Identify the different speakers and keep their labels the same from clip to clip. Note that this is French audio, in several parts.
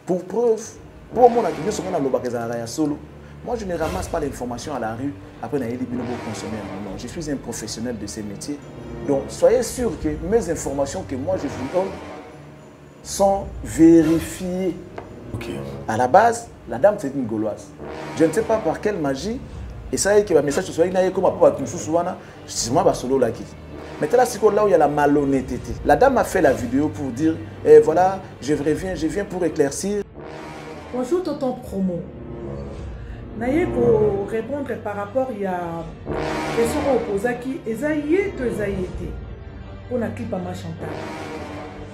Speaker 1: Pour preuve, pour mon activité, ce qu'on a le solo. Moi, je ne ramasse pas l'information à la rue après d'aller consommer un moment. Je suis un professionnel de ces métiers. Donc, soyez sûr que mes informations que moi je vous donne sont vérifiées.
Speaker 2: Okay.
Speaker 1: À la base, la dame, c'est une Gauloise. Je ne sais pas par quelle magie, et ça y est que le message soit comme c'est moi solo là qui. Maintenant, c'est là où il y a la malhonnêteté. La dame a fait la vidéo pour dire, voilà, je viens pour éclaircir.
Speaker 3: Bonjour, tonton promo. Naye pour répondre par rapport il y a question opposée qui ezaïe to ezaïete pour la clip à ma chantal.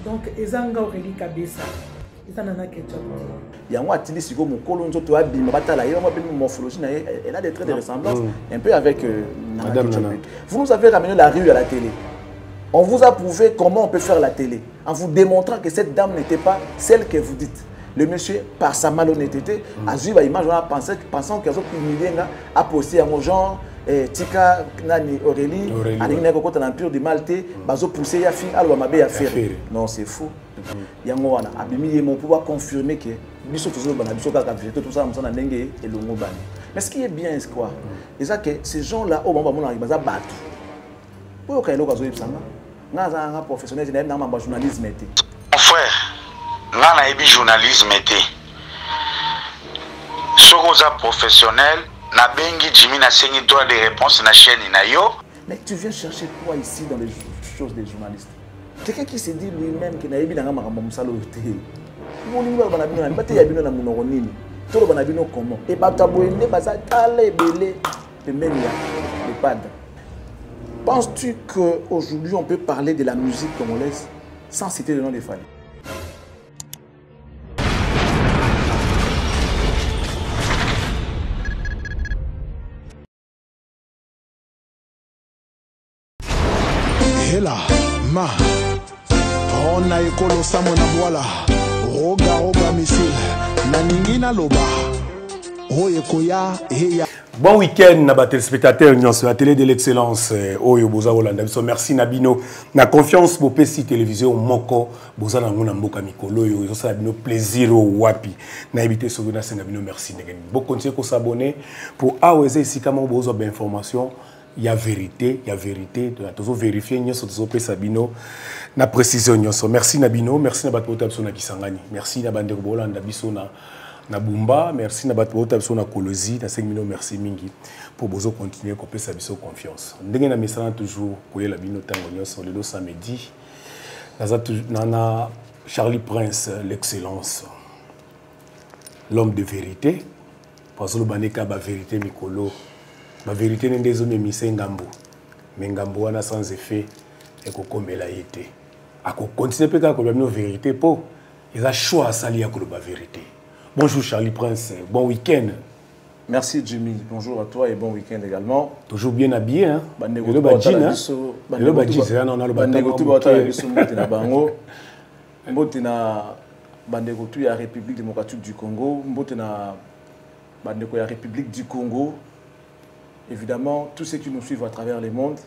Speaker 3: Donc ezanga Aurélie Kabessa.
Speaker 1: Il y a un atelier sur mon colon de toi, morphologie, elle a des traits de ressemblance un peu avec Nana. Vous nous avez ramené la rue à la télé. On vous a prouvé comment on peut faire la télé en vous démontrant que cette dame n'était pas celle que vous dites. Le monsieur, par sa malhonnêteté, a vu l'image, pensant qu'ils ont humilié, a posté un genre, Tika, Nani, Aurélie, Aline Kokota, l'Empire du Maltais, Bazo poussé, ya fi, alwa mabe ya faire. Non, c'est faux. Yangoana, Abimi, mon pouvoir confirmer que Bissot, tout ça, on a dengue et le mot bani. Mais ce qui est bien, c'est quoi? C'est que ces gens-là, au moment où on a battu. Pour qu'il y ait un professionnel, il y a un journalisme.
Speaker 4: Mon frère, il y a un journalisme. Si vous êtes professionnel, na bengi Jimmy na sengi droit de réponse na chaîne na yo.
Speaker 1: Mais tu viens chercher quoi ici dans les choses des journalistes? Quelqu'un qui se dit lui-même que na yebi na ngama musalo te. Mon numéro bana bino na bate ya bino na munoko nini? Tolo bana bino comment? Et bata boende baza kale belé pembeni ya les pads. Penses-tu qu'aujourd'hui on peut parler de la musique congolaise sans citer le nom des femmes?
Speaker 5: Hela, ma, on a écolo samona voilà, roga missile, naningina loba, oyekoya, heya.
Speaker 2: Bon week-end, na téléspectateurs, sur la télé de l'excellence, Oyo Boza Hollanda. Merci Nabino. Na confiance pour PC télévision Moko, Boza Nangona Mboka Mikolo, yo ça Nabino plaisir au wapi. Na éviter sur na Nabino merci Negen. Bon continuer pour s'abonner pour AOZ ici comment Boza ben information. Il y a vérité, toujours vérifier nous sur toujours Sabino na précision nous. Merci Nabino, merci Nabato Tabsona Kisangani. Merci Nabande Bolanda Bisona na Bumba, merci Nabato Tabsona Kolosi, na 5 minutes merci mingi pour bozo continuer qu'on peut s'abisso confiance. Ndenge na message toujours koye la bino tango nyonso le samedi. Nana Charlie Prince l'excellence. L'homme de vérité. Parce que le baneka ba vérité mikolo. Ma vérité n'est pas mise ngambo. Mais ngambo wana sans effet et kokomela yete. Ako continuer peut ka la vérité po. Ils a choix à s'allier avec la vérité. Bonjour Charlie Prince, bon week-end.
Speaker 1: Merci Jimmy, bonjour à toi et bon week-end également.
Speaker 2: Toujours bien habillé hein.
Speaker 1: Le badjin hein.
Speaker 2: Le badjin c'est non le
Speaker 1: Mbotena bandeko tu ya République démocratique du Congo, mbotena bandeko ya République du Congo. Évidemment, tous ceux qui nous suivent à travers le monde,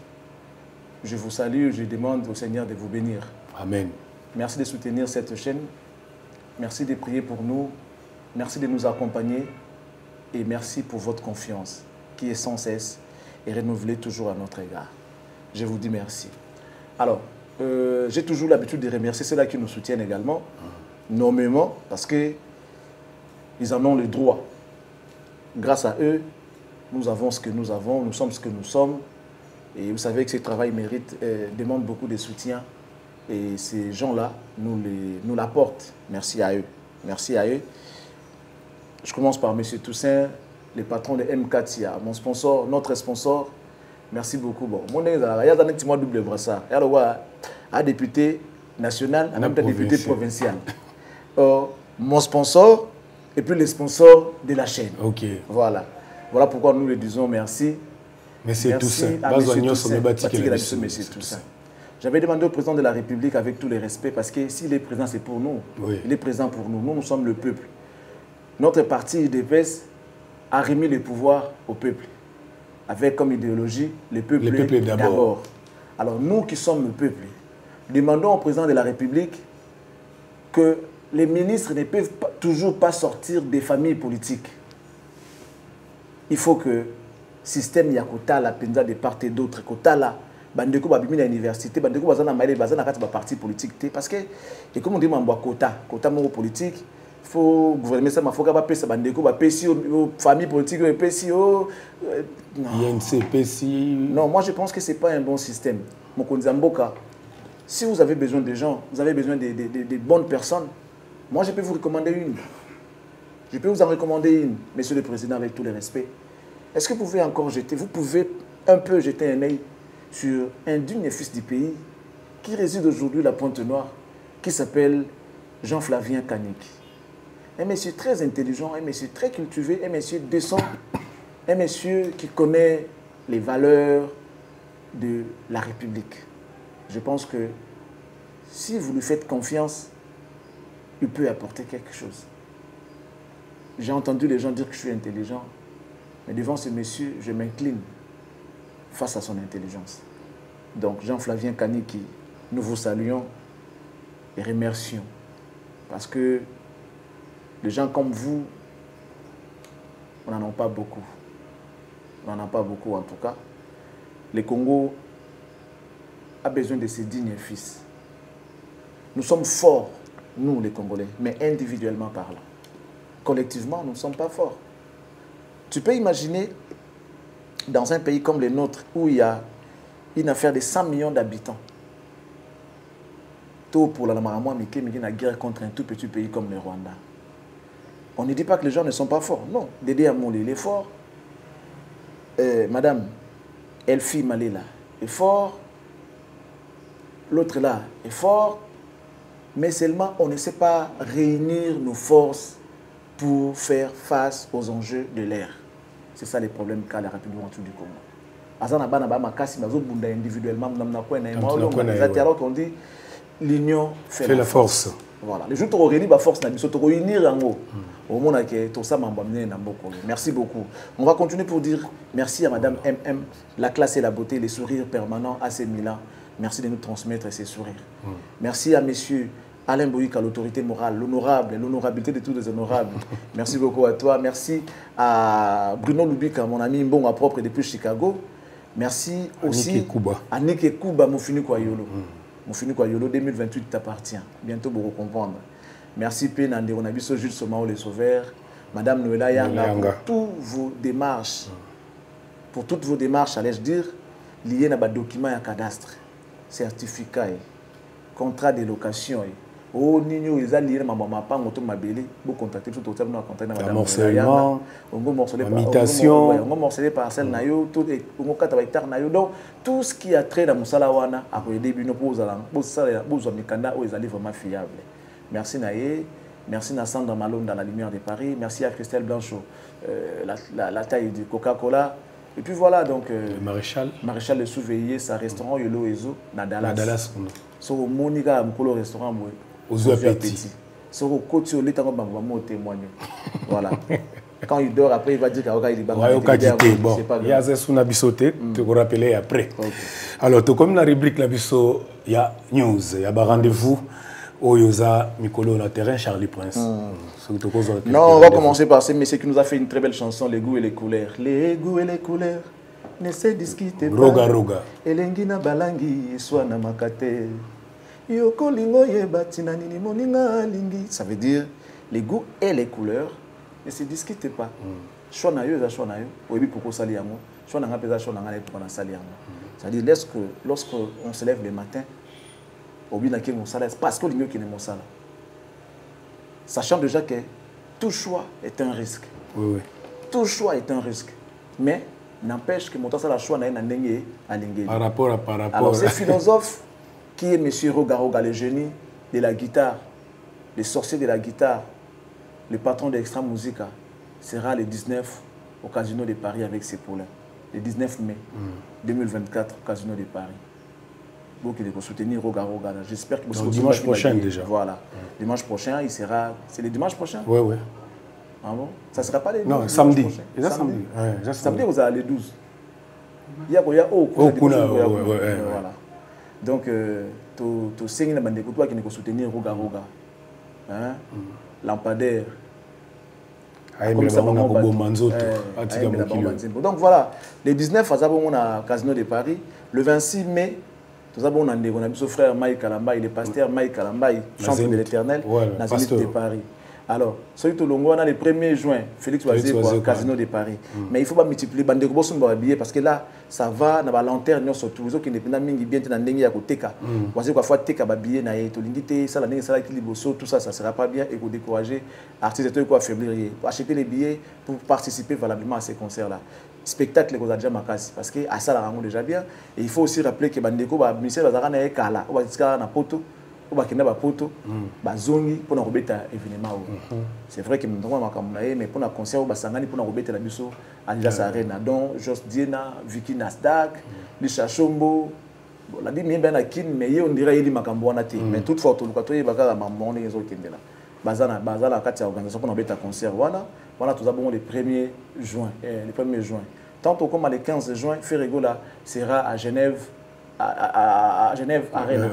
Speaker 1: je vous salue, je demande au Seigneur de vous bénir.
Speaker 2: Amen.
Speaker 1: Merci de soutenir cette chaîne. Merci de prier pour nous. Merci de nous accompagner. Et merci pour votre confiance qui est sans cesse et renouvelée toujours à notre égard. Je vous dis merci. Alors, j'ai toujours l'habitude de remercier ceux-là qui nous soutiennent également, nommément, parce qu'ils en ont le droit. Grâce à eux, nous avons ce que nous avons, nous sommes ce que nous sommes. Et vous savez que ce travail demande beaucoup de soutien. Et ces gens-là nous l'apportent. Merci à eux. Merci à eux. Je commence par M. Toussaint, le patron de M4IA, mon sponsor, notre sponsor. Merci beaucoup. Bon, mon il y a un petit mois double brassard. Il y a un député national, un député provincial. Mon sponsor et puis le sponsor de la chaîne.
Speaker 2: Ok.
Speaker 1: Voilà. Voilà pourquoi nous le disons merci.
Speaker 2: Merci Toussaint.
Speaker 1: J'avais demandé au président de la République avec tout le respect, parce que s'il est présent, c'est pour nous. Oui. Il est présent pour nous. Nous sommes le peuple. Notre parti IDPS a remis le pouvoir au peuple, avec comme idéologie le peuple d'abord. Alors nous qui sommes le peuple, demandons au président de la République que les ministres ne peuvent toujours pas sortir des familles politiques. Il faut que le système Yakota, la penza de part et d'autre, Kota là, bandeko babimi na université, bandeko bazana maile, bazana kati ba parti politique parce que et comme on dit mamba quota mon politique, il faut gouverner ça, ma faut pas payer ça bandeko ba payer aux familles politiques, ba payer au non, moi je pense que c'est pas un bon système. Mon konzamboka, si vous avez besoin de gens, vous avez besoin de bonnes personnes, moi je peux vous recommander une. Je peux vous en recommander une, Monsieur le Président, avec tout le respect. Est-ce que vous pouvez encore jeter, vous pouvez un peu jeter un œil sur un digne fils du pays qui réside aujourd'hui à la Pointe-Noire, qui s'appelle Jean-Flavien Kanik. Un monsieur très intelligent, un monsieur très cultivé, un monsieur décent, un monsieur qui connaît les valeurs de la République. Je pense que si vous lui faites confiance, il peut apporter quelque chose. J'ai entendu les gens dire que je suis intelligent, mais devant ce monsieur, je m'incline face à son intelligence. Donc, Jean-Flavien Kaniki, nous vous saluons et remercions. Parce que les gens comme vous, on n'en a pas beaucoup. On n'en a pas beaucoup en tout cas. Le Congo a besoin de ses dignes fils. Nous sommes forts, nous les Congolais, mais individuellement parlant. Collectivement, nous ne sommes pas forts. Tu peux imaginer, dans un pays comme le nôtre, où il y a une affaire de 100 millions d'habitants, tout pour la guerre contre un tout petit pays comme le Rwanda. On ne dit pas que les gens ne sont pas forts. Non, Dédé Amoulé, il est fort. Madame Elfie Malela est fort. L'autre là est fort. Mais seulement, on ne sait pas réunir nos forces pour faire face aux enjeux de l'ère. C'est ça les problèmes qu'a la République du Congo. Individuellement, on dit l'union fait la force. Voilà. Les jours où on réunit la force, on réunir en haut. Merci beaucoup. On va continuer pour dire merci à Madame MM, la classe et la beauté, les sourires permanents à ces Milan. Merci de nous transmettre ces sourires. Merci à Monsieur Alain Bouyka, l'autorité morale, l'honorabilité de tous les honorables. Merci beaucoup à toi. Merci à Bruno Lubika, mon ami Mbonga propre depuis Chicago. Merci aussi à Nick Kuba, Moufini Kwayolo. Moufini Kwayolo, 2028 t'appartient. Bientôt, vous comprendre. Merci Pénande, on a vu ce Jules Somao, les sauveurs. Madame Noëlla Yanga, pour toutes vos démarches, allais-je dire, liées à des documents et cadastre, certificat, contrat de location. Oh, Nino, ils ont lié ma maman, pas mon tour, ma belle, vous contactez tout autant, nous contactez madame.
Speaker 2: Morcellement,
Speaker 1: morcelé parcelle nayo, tout et on quatre hectares nayo. Donc tout ce qui a trait dans mon salawana, après début nous pose à la mikanda où ils allaient vraiment fiable. Merci Naye, merci Nassandra Malone dans la lumière de Paris, merci à Christelle Blanchot, la taille du Coca-Cola. Et puis voilà donc. Maréchal de Souveillé, sa restaurant Yolo Ezo, Dallas. So Monica Mkolo restaurant aux appétits. So Kotio l'état comme témoigner. Voilà. Quand il dort après il va dire qu'il
Speaker 2: bon, il y a ce qu'on a bisoté, tu te rappeler après. Alors tout comme la rubrique la biso, il y a news, il y a rendez-vous au Yosa Mikolo na terrain Charlie Prince.
Speaker 1: Non, on va commencer par ce monsieur qui nous a fait une très belle chanson, Les goûts et les couleurs. Les goûts et les couleurs ne se discutent pas.
Speaker 2: Roga.
Speaker 1: Elengina balangi soit na makate. Yoko lingo yebati na nini moninga lingi. Ça veut dire les goûts et les couleurs ne se discutent pas. Choix na yo, choix na yo. Oyebi pourquoi sali yango. Choix na ngapeza choix na ngale pour na sali yango. Ça veut dire lorsque on se lève le matin, obina ki mon salaire parce que lingo ki ne mon salaire. Sachant déjà que tout choix est un risque.
Speaker 2: Oui.
Speaker 1: Tout choix est un risque. Mais n'empêche que mon temps, c'est la choix n'a pas à l'ingé.
Speaker 2: Par rapport.
Speaker 1: Alors, ce philosophe qui est M. Roga, le génie de la guitare, le sorcier de la guitare, le patron d'Extra Musica, sera le 19 au Casino de Paris avec ses poulains. Le 19 mai 2024 au Casino de Paris. Vous qui devez soutenir Roga. J'espère que vous
Speaker 2: dimanche prochain déjà.
Speaker 1: Voilà. Dimanche prochain, il sera. C'est le dimanche prochain?
Speaker 2: Oui.
Speaker 1: Ah bon? Ça ne sera pas les 12?
Speaker 2: Non, samedi.
Speaker 1: Samedi, vous allez les 12. Il y a voilà. Donc, tu sais, il y a des gens qui soutenir Roga. hein, lampadaire.
Speaker 2: Comme ça, donc
Speaker 1: voilà, le 19, on a Casino de Paris. Le 26 mai, on a son frère Mike Kalamba, il est pasteur Mike Kalamba, chantre de l'Éternel, dans le Zénith de Paris. Alors, celui tout le monde, on a le 1er juin, Félix Oisé pour le Casino de Paris. Mais il ne faut pas multiplier les bandes de parce que là, ça va dans la lanterne, surtout les autres qui ne peuvent pas bien dans le à côté. Parce que parfois, tu as billet, tout ça, ça ne sera pas bien et vous décourager artistes qui affaiblir. Acheter les billets pour participer valablement à ces concerts-là. Spectacle que déjà makasi parce que à ça la rango déjà bien et il faut aussi rappeler que bandeko ba ministère bazaka na ekala ou ba na poto ou ba kenda ba poto ba zongi pour na robeta événement. C'est vrai que nous avons mais pour na concert ou ba sangani pour na robeta la biso Adidas Arena donc Jos Diena Vicky Nasdaq Lisha Chombo la dit bien na kin mais on dirait il makambo wana te mais toutefois tout le kato yebaka mambo on ezo kendela bazala kati ya organisation pour na robeta concert voilà tout d'abord le 1er juin tantôt comme le 15 juin Ferregola sera à Genève à Genève Arena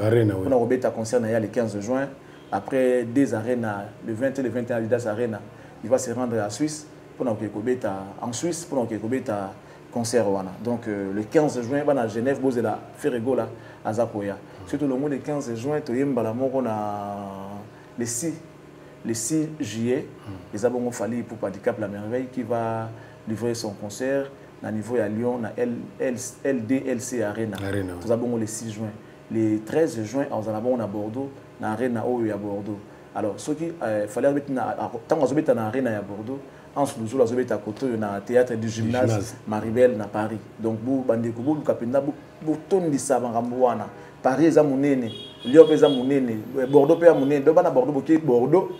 Speaker 1: on a robeta concert le 15 juin après des arénas le 20 et le 21 Adidas Arena il va se rendre à Suisse pour en Suisse pour robeta concert donc le 15 juin on a Genève bozela Ferregola à Zapoya surtout le mois le 15 juin to yemba la moko na le 6 juillet, les avons fallu pour Handicap La Merveille qui va livrer son concert à niveau à Lyon, à LDLC Arena. Nous avons le 6 juin. Le 13 juin, nous avons à Bordeaux, dans l'Arena à Bordeaux. Alors, ce qui fallait tant que nous avons Arena à Bordeaux, ensuite nous avons à côté dans le théâtre du gymnase Maribel à Paris. Donc, vous bandeko vous capenda vous tourner ça Ramboana. Paris est à Mounene, Lyon est à Mounene, Bordeaux est à Mounene. Donc, à Bordeaux, Bordeaux,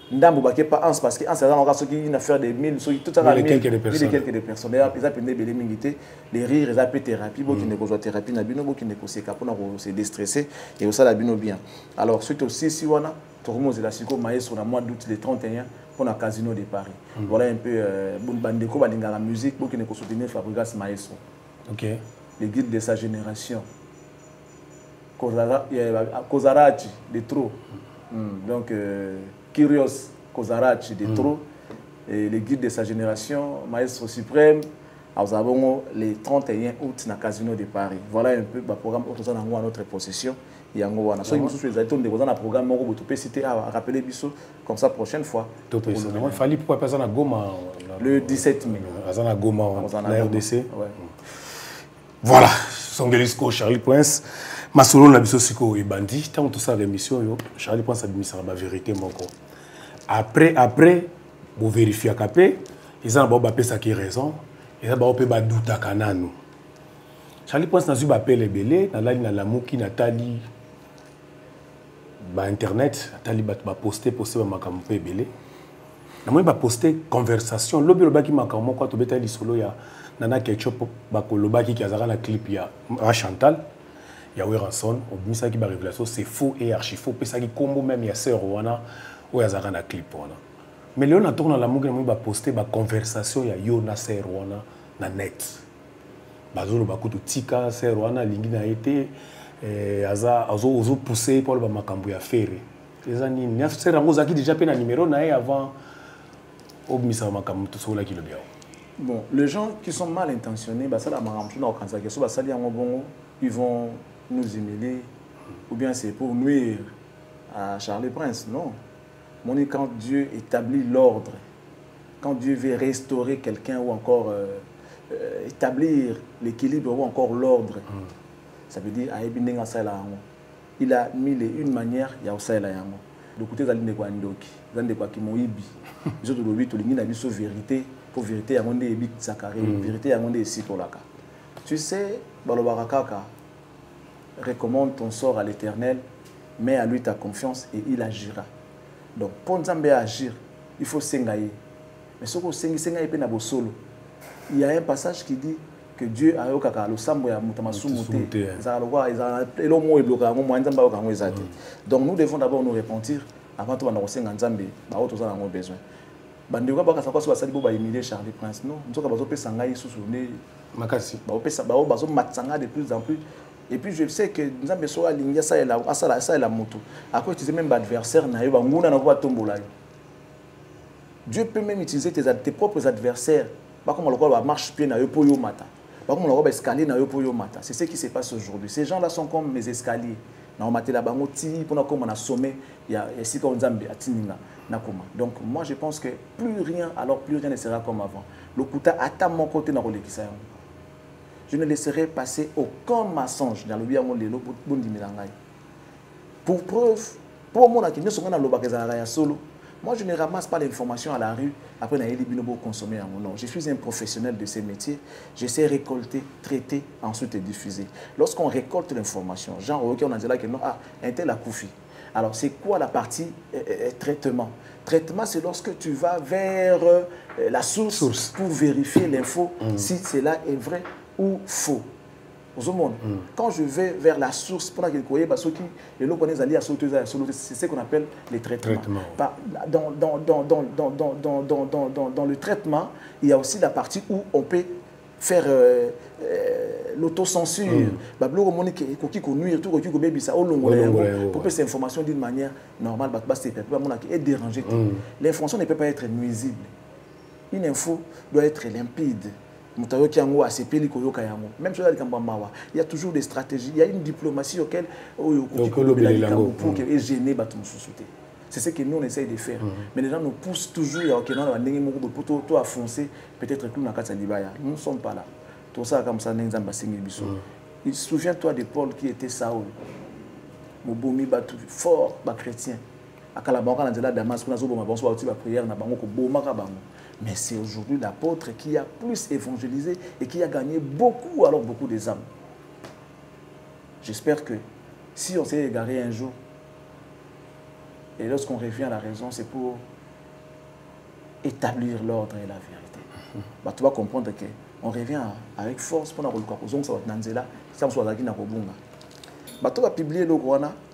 Speaker 1: Ndambo Baké pas ans parce que en certain cas, ceux qui une affaire des mille, ceux qui tout à quelques personnes. Ils ont pris des mingités, les rires, ils ont pris thérapie, beaucoup qui ne cause thérapie, n'abino, beaucoup qui ne cause cap, on se déstresser et au ça l'abino bien. Alors, suite aussi, si on a, tout le monde est là, si on maïs sur le mois d'août, le 31, pour le Casino de Paris. Voilà un peu, bandeko, bandinga la musique, beaucoup qui ne cause soutenir Fabregas Maestro. Ok. Les guides de sa génération. Kozarachi, de trop. Donc, Kyrios Kozarachi, de trop. Et les guides de sa génération, Maestro Suprême, nous avons les 31 août dans le Casino de Paris. Voilà un peu le programme autour de notre possession. Il y a un programme qui peut citer à rappeler comme ça prochaine fois.
Speaker 2: Il fallait pourquoi personne à Goma
Speaker 1: le 17 mai.
Speaker 2: À Goma, la RDC. Voilà, son Gelisco, Charlie Prince. Masolo na biso siko et bandit tant tout ça rémission yo Charlie pense à bimisa la vérité mon corps après vous vérifier capé ils ont ba pesa qui raison ils ont ba pe ba douta kananu Charlie pense na zu ba pele belé na la lamuki Nathalie ba internet Nathalie ba poster ba makambo pe belé na moi ba poster conversation lobi lo ba ki makambo ko to beta li solo ya nana ketchup ba koloba ki azara na clip ya Chantal Yahweh Ranson, on dit que la révélation c'est faux et archi faux. Puis ça qui combo même il y a sœur Rwanda ou il y a un clip Rwanda. Mais là on a tourné la mougue, on va poster ma conversation il y a yo na sœur Rwanda na net. Bazolo bakutu tika sœur Rwanda lingi na été azo poussé pour le makambo ya faire. Les années neuf sœur Rango zaki déjà pe na numéro na avant obmisa makambo tout ça là qui le bien.
Speaker 1: Bon, les gens qui sont mal intentionnés, bah ça la makambo na kanza keso ba sali yango bongo, ils vont nous humilier, ou bien c'est pour nuire à Charlie Prince. Non. Quand Dieu établit l'ordre, quand Dieu veut restaurer quelqu'un ou encore établir l'équilibre ou encore l'ordre, ça veut dire il a mis une manière, il y a aussi la yango. Le côté de l'Indequandoki, l'Indequakimoibi, les autres lobbies, tout le monde a dit vérité, pour vérité, il y a des bits Zakari, vérité, il y a des Sitolaka. Tu sais, Balobarakaka, recommande ton sort à l'Éternel, mets à lui ta confiance et il agira. Donc, pour Nzambe agir, il faut s'engager. Mais ce que s'engager pe na bosolo. Il y a un passage qui dit que Dieu a eu kaka lo sambo ya mutamasu muté. Donc nous devons d'abord nous repentir avant tout na kosenga Nzambe ba auto za ngo besoin. Bandeko ba kasa kwa so basali bo ba humilier Charlie Prince non. Nzoka bazo pesa ngai susu ne
Speaker 2: makasi.
Speaker 1: Ba opesa ba bazo matsanga de plus en plus. Et puis je sais que nous avons besoin de ça et la moto. Après, tu sais même l'adversaire, Dieu peut même utiliser tes propres adversaires. Pas comme on marche pied na yo pour yo mata. Pas comme on escalier na yo pour yo mata. C'est ce qui se passe aujourd'hui. Ces gens-là sont comme mes escaliers. Na maté la bango ti pour comme on a sommet, il y a ici comme Nzambe atininga nakoma. Donc moi je pense que plus rien ne sera comme avant. Le kuta ata mon côté na kolekisa yango. Je ne laisserai passer aucun mensonge dans le bien mon lelo pour bondimelangai. Pour preuve, pour mon akini songa na loba kezala ya solo. Moi, je ne ramasse pas l'information à la rue, après n'aller consommer en mon nom. Je suis un professionnel de ces métiers. Je sais récolter, traiter, ensuite diffuser. Lorsqu'on récolte l'information, genre, ok, on a dit là que non, un tel a couffé. Alors, c'est quoi la partie traitement? Traitement, c'est lorsque tu vas vers la source pour vérifier l'info, si cela est vrai ou faux. Quand je vais vers la source, c'est ce qu'on appelle les traitements. Dans le traitement, il y a aussi la partie où on peut faire l'autocensure. Pour que ces informations d'une manière normale et déranger. L'information ne peut pas être nuisible. Une info doit être limpide. Même chose avec Kambamawa. Il y a toujours des stratégies, il y a une diplomatie auquel c'est ce que nous on essaye de faire. Mais les gens nous poussent toujours à foncer, peut-être que nous ne sommes pas là. Tout ça comme ça, souviens-toi de Paul qui était Saoul. Mobomi fort, chrétien. Mais c'est aujourd'hui l'apôtre qui a plus évangélisé et qui a gagné beaucoup des âmes. J'espère que si on s'est égaré un jour, et lorsqu'on revient à la raison, c'est pour établir l'ordre et la vérité. Tu vas comprendre qu'on revient avec force pour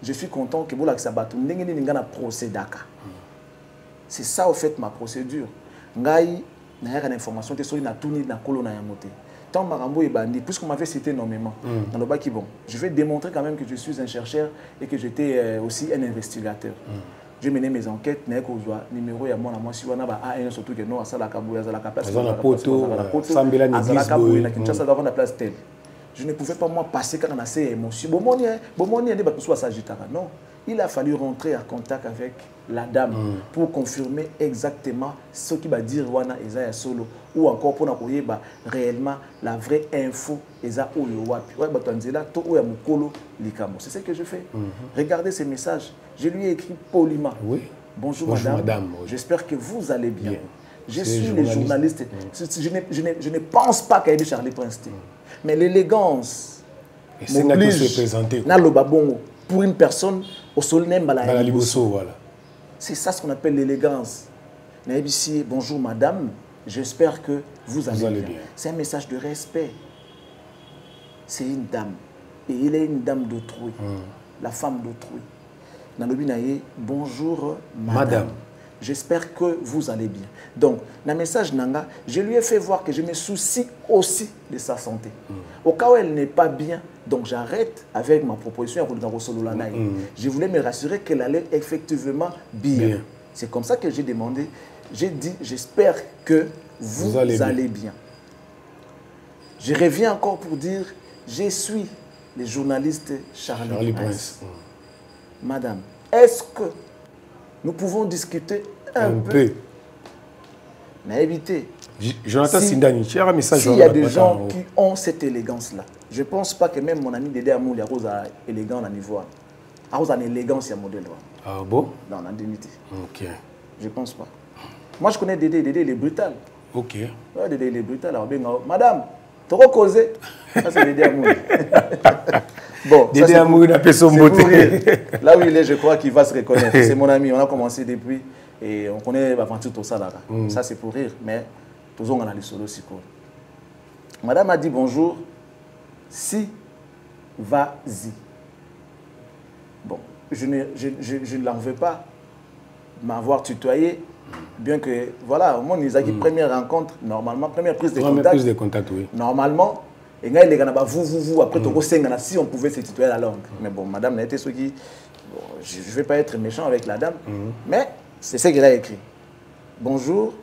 Speaker 1: je suis content que vous c'est ça au fait ma procédure. Ngai na information te so na tuni na kolo na yamote. Tant marambo et bandi puisqu'on m'avait cité énormément dans le baki bon. Je vais démontrer quand même que je suis un chercheur et que j'étais aussi un investigateur. J'ai mené mes enquêtes na ko joa numéro ya mona moi si wana ba A1 surtout que non asala kabuya za la place
Speaker 2: la poto sambela ni
Speaker 1: na Kinshasa devant la place telle. Je ne pouvais pas moi passer quand on a ces émotions. Bomoni ne ba soit sagitara. Non, il a fallu rentrer en contact avec la dame pour confirmer exactement ce qui va dire Wana Eza Solo ou encore pour nous réellement la vraie info Eza Oyowapi. C'est ce que je fais. Regardez ces messages. Je lui ai écrit poliment.
Speaker 2: Oui.
Speaker 1: Bonjour madame. Oui. J'espère que vous allez bien. Je suis le journaliste. Je ne pense pas qu'il y ait Charlie Prince. Mais l'élégance m'oblige pour une personne au sol voilà. C'est ça ce qu'on appelle l'élégance. Bonjour madame, j'espère que vous allez bien. C'est un message de respect. C'est une dame. Et il est une dame d'autrui, la femme d'autrui. Bonjour madame. J'espère que vous allez bien. Donc, dans le message Nanga, je lui ai fait voir que je me soucie aussi de sa santé. Au cas où elle n'est pas bien, donc j'arrête avec ma proposition. Je voulais me rassurer qu'elle allait effectivement bien. C'est comme ça que j'ai demandé. J'ai dit, j'espère que vous allez bien. Je reviens encore pour dire, je suis le journaliste Charlie Prince. Madame, est-ce que nous pouvons discuter un peu. Mais évitez.
Speaker 2: Jonathan Sindani, tu as un message.
Speaker 1: S'il y a des gens qui ont cette élégance-là, je ne pense pas que même mon ami Dédé Amoul est élégant à niveau. Il y a une élégance à modèle.
Speaker 2: Ah bon?
Speaker 1: Dans l'indemnité.
Speaker 2: Ok.
Speaker 1: Je ne pense pas. Moi, je connais Dédé. Dédé, il est brutal.
Speaker 2: Ok.
Speaker 1: Ouais, Dédé, il est brutal. Alors, madame, tu as causé. Ça, c'est Dédé Amoul. Bon,
Speaker 2: Dédé Amoul a fait son beauté.
Speaker 1: Là où il est, je crois qu'il va se reconnaître. C'est mon ami. On a commencé depuis. Et on connaît l'aventure tout ça là. Ça, c'est pour rire. Mais toujours on a les solos aussi. Madame a dit bonjour. Si, vas-y. Bon, je ne l'en veux pas m'avoir tutoyé. Bien que, voilà, au moins, ils ont dit première rencontre, normalement, première prise de contact.
Speaker 2: Oui.
Speaker 1: Normalement, Et là, il est vous, après, si on pouvait se tutoyer la langue. Mais bon, madame n'a été ce qui... Bon, je ne vais pas être méchant avec la dame, mais c'est ce qu'elle a écrit. Bonjour,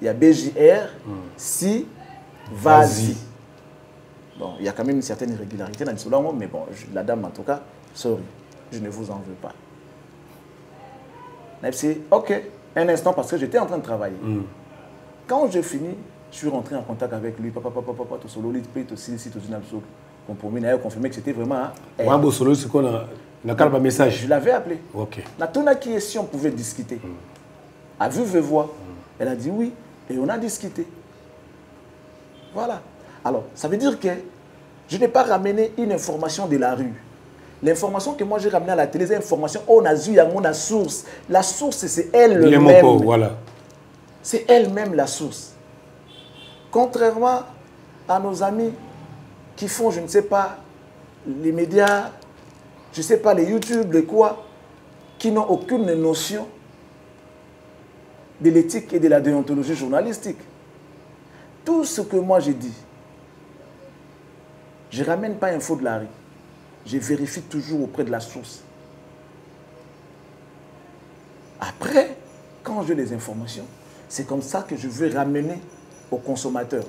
Speaker 1: il y a BJR, si, vas-y. Bon, il y a quand même une certaine irrégularité dans le solon, mais bon, la dame, en tout cas, sorry, je ne vous en veux pas. C'est ok, un instant, parce que j'étais en train de travailler. Quand j'ai fini, je suis rentré en contact avec lui, papa, tout solo, tout compromis, il a confirmé que c'était vraiment...
Speaker 2: solo, c'est quoi un message?
Speaker 1: Je l'avais appelé.
Speaker 2: Ok.
Speaker 1: La tona qui est si on pouvait discuter. À vue de voix, elle a dit oui, et on a discuté. Voilà. Alors, ça veut dire que je n'ai pas ramené une information de la rue. L'information que moi j'ai ramenée à la télé, c'est l'information, on a vu la source. La source, c'est elle-même.
Speaker 2: Voilà.
Speaker 1: C'est elle-même la source. Contrairement à nos amis qui font, je ne sais pas, les médias, je ne sais pas, les YouTube, les quoi, qui n'ont aucune notion de l'éthique et de la déontologie journalistique. Tout ce que moi j'ai dit, je ne ramène pas info de la rue. Je vérifie toujours auprès de la source. Après, quand j'ai les informations, c'est comme ça que je veux ramener aux consommateurs.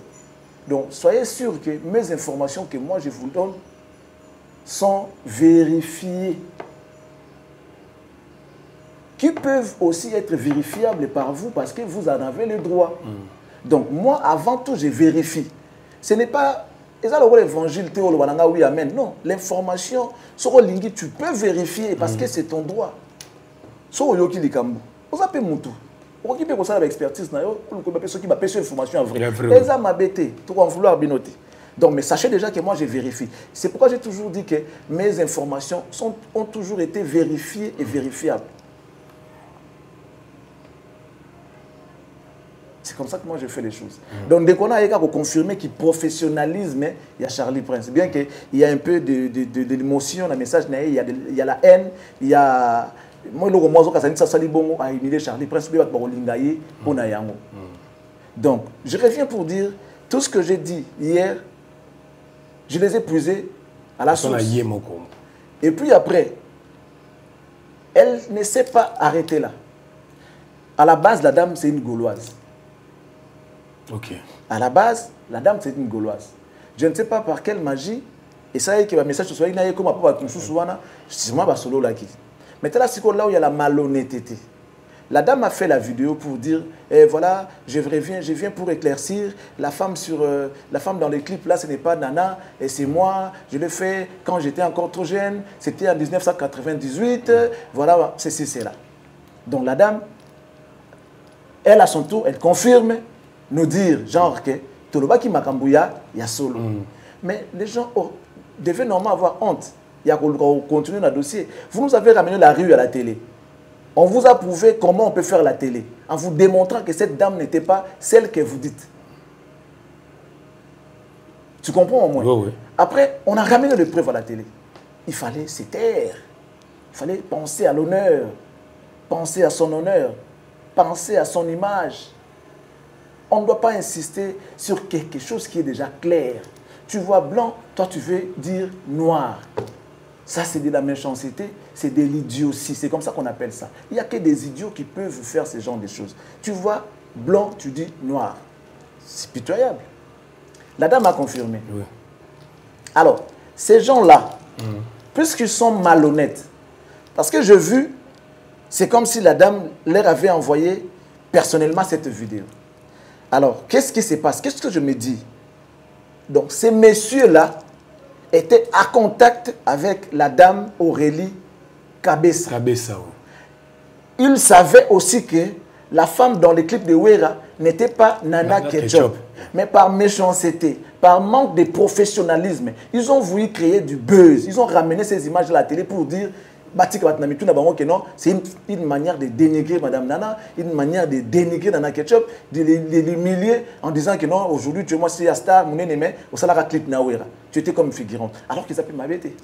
Speaker 1: Donc, soyez sûr que mes informations que moi je vous donne sont vérifiées. Qui peuvent aussi être vérifiables par vous parce que vous en avez le droit. Donc, moi, avant tout, je vérifie. Ce n'est pas... l'évangile, oui, amen. Non, l'information, tu peux vérifier parce que c'est ton droit. Vous avez Moutou. Vous avez l'expertise, vous avez une information vraie. Donc, mais sachez déjà que moi, je vérifie. C'est pourquoi j'ai toujours dit que mes informations ont toujours été vérifiées et vérifiables. C'est comme ça que moi je fais les choses. Donc dès qu'on a confirmé qu'il professionnalisme, il y a Charlie Prince. Bien qu'il y a un peu d'émotion dans le message, il y a la haine, il y a... Moi, Charlie Prince, donc, je reviens pour dire, tout ce que j'ai dit hier, je les ai puisés à la source. Et puis après, elle ne s'est pas arrêtée là. À la base, la dame, c'est une Gauloise.
Speaker 2: Ok.
Speaker 1: À la base, la dame, c'est une Gauloise. Je ne sais pas par quelle magie, et ça y est que le message soit il y a comme c'est moi solo là qui. Mais là, c'est là où il y a la malhonnêteté. La dame a fait la vidéo pour dire, voilà, je viens pour éclaircir, la femme dans les clips là, ce n'est pas Nana, et c'est moi, je l'ai fait quand j'étais encore trop jeune, c'était en 1998, voilà, c'est là. Donc la dame, elle à son tour, elle confirme, nous dire, genre que, Toloba qui Makambouya, il y a solo. Mais les gens devaient normalement avoir honte. Il y a continuer dans le dossier. Vous nous avez ramené la rue à la télé. On vous a prouvé comment on peut faire la télé, en vous démontrant que cette dame n'était pas celle que vous dites. Tu comprends au moins?
Speaker 2: Oui.
Speaker 1: Après, on a ramené les preuves à la télé. Il fallait se taire. Il fallait penser à l'honneur, penser à son honneur, penser à son image. On ne doit pas insister sur quelque chose qui est déjà clair. Tu vois blanc, toi tu veux dire noir. Ça, c'est de la méchanceté, c'est de l'idiotie. C'est comme ça qu'on appelle ça. Il n'y a que des idiots qui peuvent faire ce genre de choses. Tu vois blanc, tu dis noir. C'est pitoyable. La dame a confirmé.
Speaker 2: Oui.
Speaker 1: Alors, ces gens-là, puisqu'ils sont malhonnêtes, parce que j'ai vu, c'est comme si la dame leur avait envoyé personnellement cette vidéo. Alors, qu'est-ce qui se passe? Qu'est-ce que je me dis? Donc, ces messieurs-là étaient à contact avec la dame Aurélie Kabessa. Ils savaient aussi que la femme dans les clips de Wera n'était pas Nana Ketchup. Mais par méchanceté, par manque de professionnalisme, ils ont voulu créer du buzz. Ils ont ramené ces images à la télé pour dire c'est une manière de dénigrer Madame Nana, une manière de dénigrer Nana Ketchup, de l'humilier en disant que non, aujourd'hui, tu es moi, c'est star, mon ennemi, au salaire clip Nawera. Tu étais comme figurante. Alors qu'ils appellent m'abêter.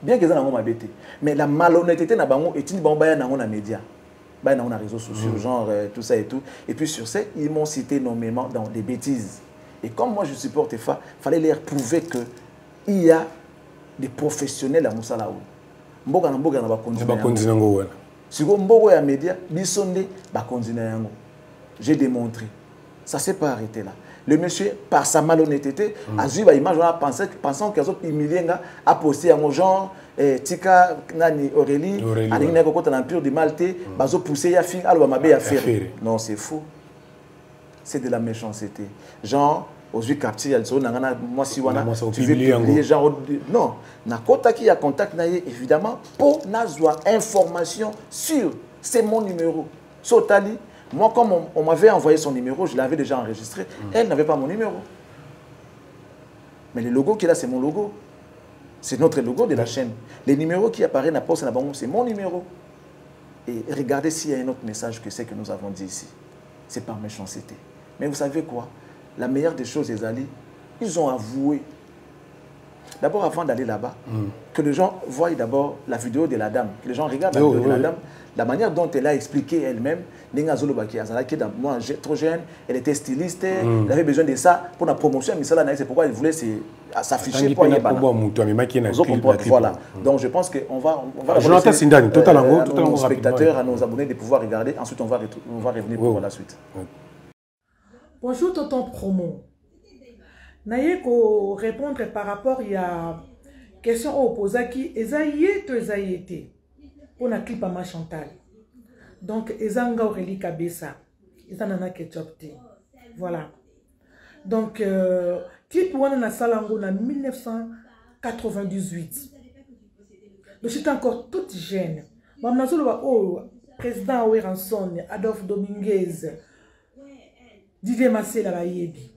Speaker 1: Bien qu'ils aient m'abêter. Mais la malhonnêteté n'a pas est une bombe dans les médias. Dans les réseaux sociaux, genre tout ça et tout. Et puis sur ça, ils m'ont cité nommément dans des bêtises. Et comme moi je supporte FA, il fallait leur prouver qu'il y a des professionnels à Moussalaou. Mboga na mboga na bakonzi nango wana. Siko mbogo ya média bisonde bakonzi na yango. J'ai démontré. Ça s'est pas arrêté là. Le monsieur, par sa malhonnêteté, a vu l'image, pensant qu'ils ont humilié, a posté à mon genre, Tika, Nani, Aurélie, à l'Ingné Cocotte, l'Empire du Maltais, Bazo poussé, ya fin, alors Mabé a fait. Non, c'est faux. C'est de la méchanceté. Genre, aux yeux captés, moi si tu veux publier, genre, non, Nakota qui a contact, évidemment, pour n'avoir information sûre. C'est mon numéro. Sotali. Moi, comme on m'avait envoyé son numéro, je l'avais déjà enregistré. Elle n'avait pas mon numéro. Mais le logo qu'il a, c'est mon logo. C'est notre logo de la chaîne. Les numéros qui apparaissent dans la poste, c'est mon numéro. Et regardez s'il y a un autre message que c'est que nous avons dit ici. C'est par méchanceté. Mais vous savez quoi? La meilleure des choses, les alliés, ils ont avoué. D'abord, avant d'aller là-bas, que les gens voient d'abord la vidéo de la dame. Que les gens regardent la vidéo de la dame. La manière dont elle a expliqué elle-même, moi, trop jeune, elle était styliste, elle avait besoin de ça pour la promotion, mais ça, c'est pourquoi elle voulait s'afficher pour voilà. Donc je pense qu'on va à nos spectateurs, à nos abonnés de pouvoir regarder. Ensuite, on va revenir pour la suite.
Speaker 3: Bonjour, tonton promo. Naye ko répondre par rapport à question opposée qui est pour la clip à ma Chantal. Donc, Ezanga Aurélie Kabessa. Ezanana Ketchopte. Voilà. Donc, clip Wana na Salango en 1998. Donc, j'étais encore toute jeune. Président Weranson, Adolphe Dominguez, Didier Massé la Bayebi.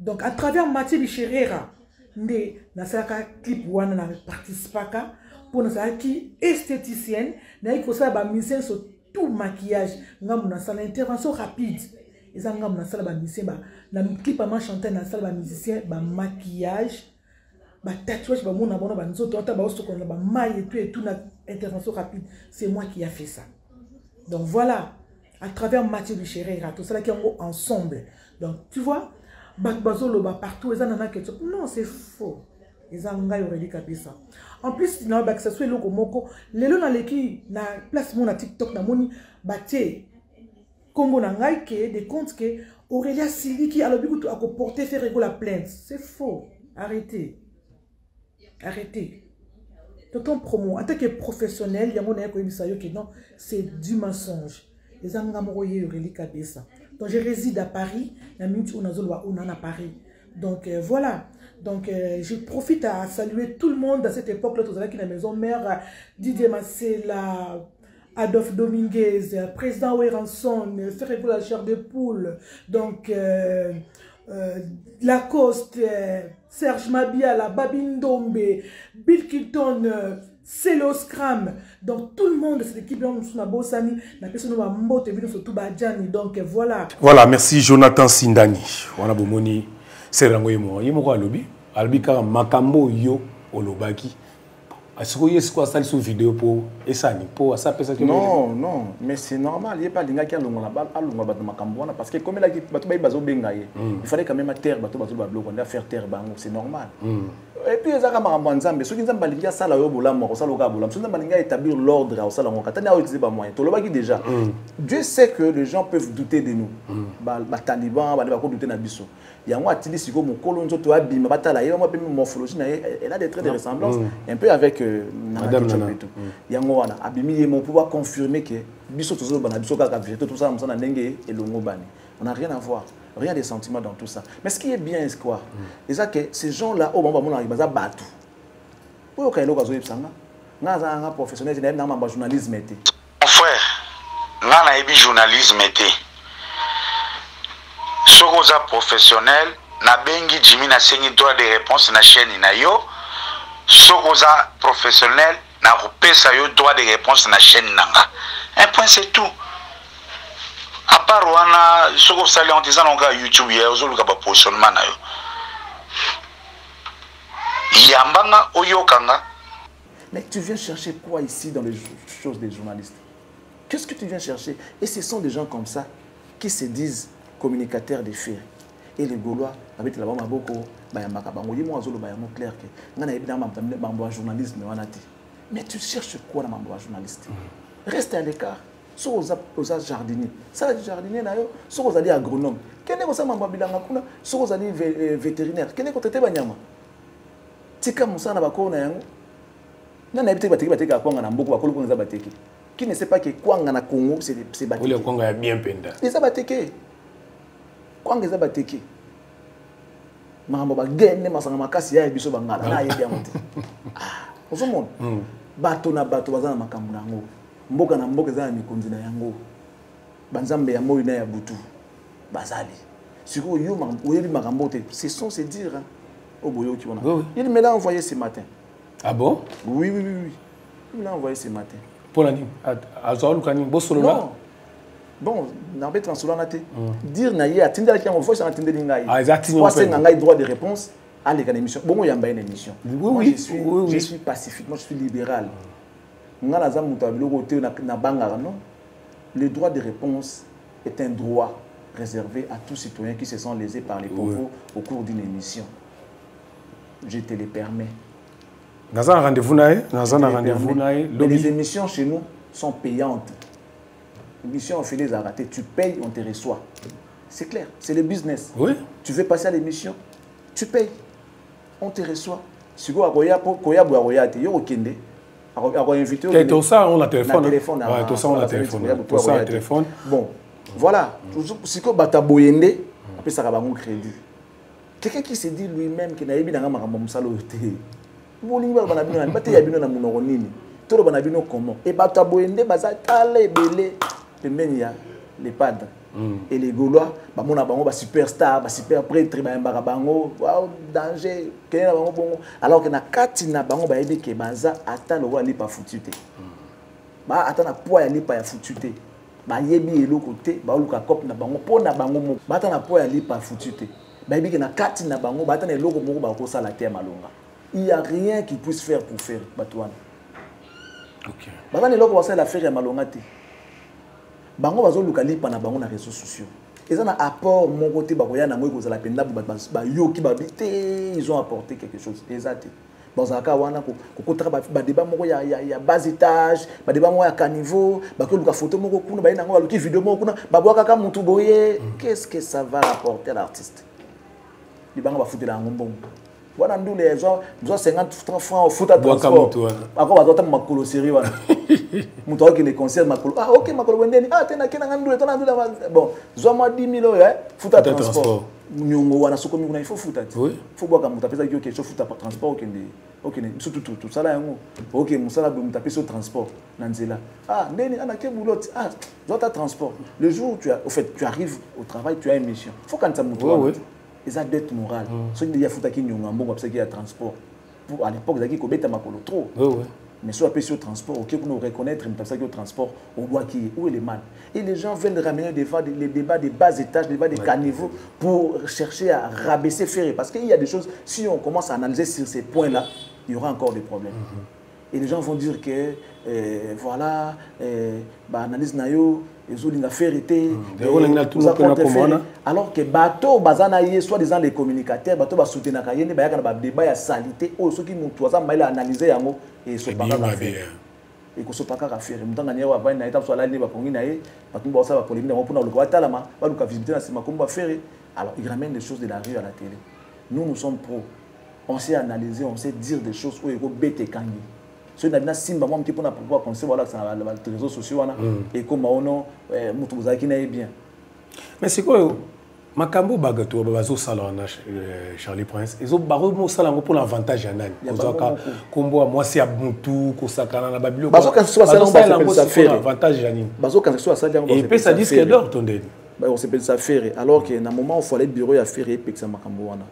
Speaker 3: Donc, à travers Mathieu Bicherera, né, na Salaka clip Wana na participaka. Pour nous qui esthéticienne, nous avons fait mise sur tout maquillage, nous avons fait l'intervention rapide. Ils ont fait la musicien, la clip à chanter dans la salle musicien, maquillage, tatouage, maille et tout, intervention rapide. C'est moi qui a fait ça. Donc voilà, à travers Mathieu Bicherera, tout ça qui est ensemble. Donc tu vois, partout, non, c'est faux. En plus, il y a que ce soit le Moko. Les gens qui na place mon TikTok na moni baté Congo na ngai que des comptes que Aurélia Sylvie qui a le but à porter faire la plainte. C'est faux. Arrêtez. Arrêtez. Tonton promo en tant que professionnel, il y a mon éco émissaire qui non, c'est du mensonge. Les Angamoye Aurélie Kabessa. Donc je réside à Paris, la minute où on a à Paris. Donc voilà. Donc je profite à saluer tout le monde à cette époque-là, tous qui la maison mère, Didier Massela, Adolphe Dominguez, président Weranson, Ferrego la chair de poule, donc Lacoste, Serge Mabia, Babine Dombe, Bill Kilton, Celo Scram, donc tout le monde de cette équipe là, nous sommes Bossani, la personne va mbote venu sur tout Badjani, donc voilà.
Speaker 2: Voilà, merci Jonathan Sindani. On a bomoni, c'est rangoyemo, yemo alobi, albika makambo yo olobaki. Est-ce que vous avez une vidéo pour Essani pour ça?
Speaker 1: Non, non, mais c'est normal. Il n'y a pas de gens qui ont parce que comme il fallait quand même terre, faire terre, c'est normal. Et puis, ceux qui ont établir l'ordre, déjà. Dieu sait que les gens peuvent douter de nous. Les talibans, douter de nous. Il y a un petit peu morphologie, elle a des traits de ressemblance un peu avec Madame Nana. Il y a un pouvoir confirmer que on n'a rien à voir, rien de sentiments dans tout ça. Mais ce qui est bien, c'est quoi? C'est que ces gens-là, au moment où on a battu, pour que les professionnels, journalisme.
Speaker 4: Mon frère, on a journalisme. Sokoza professionnel na bengi Jimmy na sengi droit de réponse na chaîne na yo. Sokoza professionnel na repesa yo droit de réponse na chaîne nanga. Un point c'est tout. À part wana soko sali en disant on YouTube ya ozoluka ba positionnement na yo. Yambanga oyokanga.
Speaker 1: Mais tu viens chercher quoi ici dans les choses des journalistes? Qu'est-ce que tu viens chercher? Et ce sont des gens comme ça qui se disent communicateurs des faits. et les Gaulois avec la bama boko bayambaka bango yimo azolo bayamo clair que ngana ebina mambo journalisme wanati mais tu cherches quoi dans mambo journaliste reste à l'écart so oza jardinier ça le jardinier na yo so ozali agronome kene ko sa mambo bilanga kuna so ozali vétérinaire kene ko traiter banyama tika musana bakona yango nana ebite bateka kwanga na mboko bakolo konza bateki qui ne sait pas que kwanga na Congo c'est bateki
Speaker 2: le kwanga ya bien penda
Speaker 1: les abateki kwanga za bateki mambo bagene masanga makasi ya biso bangala na yebi amote ah ozomona bato na bato bazana makambo nango mboka na mboka za mikonzi na yango banzambe ya moyi na ya butu bazali siko yo oyebi makambo te ce sont se dire au boyo qui on a il me l'a envoyé ce matin.
Speaker 2: Ah bon?
Speaker 1: Oui il me l'a envoyé ce matin.
Speaker 2: Pour l'année azol kani bo solo là.
Speaker 1: Bon, n'embête transolo na te. Dire na ye atindela ki envoie ça atindeli ngai.
Speaker 2: Ah exactement.
Speaker 1: Moi c'est ngai droit de réponse à l'émission. Bon yamba une émission.
Speaker 2: Oui,
Speaker 1: je suis pacifique, moi je suis libéral. Ngala za mutu abiloko te na bangara non. Le droit de réponse est un droit réservé à tout citoyen qui se sent lésé par les propos au cours d'une émission. Je te le permets.
Speaker 2: Dans un rendez-vous naïe,
Speaker 1: les émissions chez nous sont payantes. L'émission, on fait les ratés. Tu payes, on te reçoit. C'est clair, c'est le business.
Speaker 2: Oui.
Speaker 1: Tu veux passer à l'émission, tu payes, on te reçoit. Si vous avez invité,
Speaker 2: tout ça, on a téléphone.
Speaker 1: Tout ça, on a téléphone. Bon, voilà. Si vous avez un après ça va un crédit. Quelqu'un qui se dit lui-même qu'il n'a pas de salaire. Bolingo banabino bate ya bino na munoko nini tolo banabino comment et bato boende bazatala ebele pembeni ya les padres et les Gaulois bamona bango ba superstar ba super prêtre ba mbaka bango wow danger kena bango bongo alors que na kati na bango ba yede ke baza ata lo wali pa futute ba ata na poids ya lipa ya futute ba yebi eloko te ba luka cop na bango pona bango mo ba ata na poids ya lipa futute ba yebi ke na kati na bango ba ata na eloko moko ba ko sala te malonga. Il n'y a rien qui puisse faire pour faire Batouane.
Speaker 2: Ok.
Speaker 1: Maintenant, les gens qui faire malongate. Bango bazo lukali pana bango na réseaux sociaux. Ils ont un apport mon côté bakoya na moi ko la penda ba yo ki babite ils ont apporté quelque chose. Exact. Bazaka wana ko tra ba débat moko ya bas étage, ba débat moko ya caniveau, ba ko luka photo moko kuna ba ina ngo luki vidéo moko kuna ba boka ka mutu boye. Qu'est-ce que ça va rapporter à l'artiste? Li bango ba foutre la ngombo. Voilà, nous les gens, 50 francs au foot à transport. Encore, on va ma colo série. Mouton qui les concerne ma colo. Ah, ok, ma colo wendeni. Ah, t'es na kena ngandou, t'en andou la. Bon, moi 10 000 €, foot à transport. Nyongo wana soko mi il faut foot à.
Speaker 2: Oui.
Speaker 1: Faut boire comme taper ça qui quelque chose foot à transport ok ok surtout tout ça là yango. Ok, musala be taper sur transport nanzela. Ah, neni ana ke boulot. Ah, dans ta transport. Le jour où tu as au fait tu arrives au travail, tu as une mission. Faut quand ça mouton. Ils ont dette morale. Ceux qui ont fait des choses qui ont transport. À l'époque, ils ont fait makolo trop. Mais soit sur transport, ok, pour nous reconnaître, au transport, on voit qui est, où est le mal. Et les gens veulent ramener les débats des bas étages, des débats des caniveaux pour chercher à rabaisser Ferré. Parce qu'il y a des choses, si on commence à analyser sur ces points-là, il y aura encore des problèmes. Et les gens vont dire que, voilà, analyse nayo, ils ont fait alors que bateau bazana soit disant les communicateurs bateau ba soutenir kayene ba yakana débat ya salité o ceux qui montent ça maila analyser yango et so pas faire et ko so pas faire mutanga nyewa ba na étape so la ni ba pongi na ye batumba ba ça ba polémique na mpona lokwa talama ba luka visiter na sima komba faire alors ils ramènent des choses de la rue à la télé. Nous sommes pros, on sait analyser, on sait dire des choses où il faut bête kangi. So na bina simba moi mkipo na pouvoir conseiller voilà ça na les réseaux sociaux wana et comme ono mutu bozaki na bien.
Speaker 2: Mais c'est quoi makambo bagato bazo sala na Charlie Prince ils ont baro mo sala pour l'avantage ya nani kozaka kombo moi si abutu kosakana na babilo
Speaker 1: bazo kan so sala ça fait
Speaker 2: avantage ya nini
Speaker 1: bazo kan so sala
Speaker 2: et puis ça dit que d'or tondeni
Speaker 1: bah on s'appelle ça faire alors que na moment où il fallait bureau ya faire et puis ça makambo wana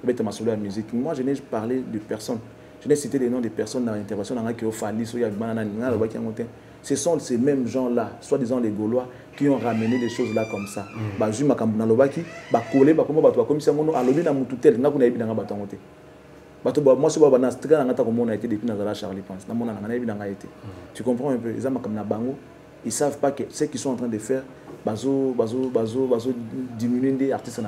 Speaker 1: bête ma solo la musique moi je n'ai parlé de personne. Je n'ai cité les noms des personnes dans l'intervention qui ont fallu, ce sont ces mêmes gens-là, soi-disant les Gaulois, qui ont ramené des choses là comme ça. Moi, je suis Charlie Prince. Tu comprends un peu? Ils ne savent pas que ce qu'ils sont en train de faire, diminuer des artistes.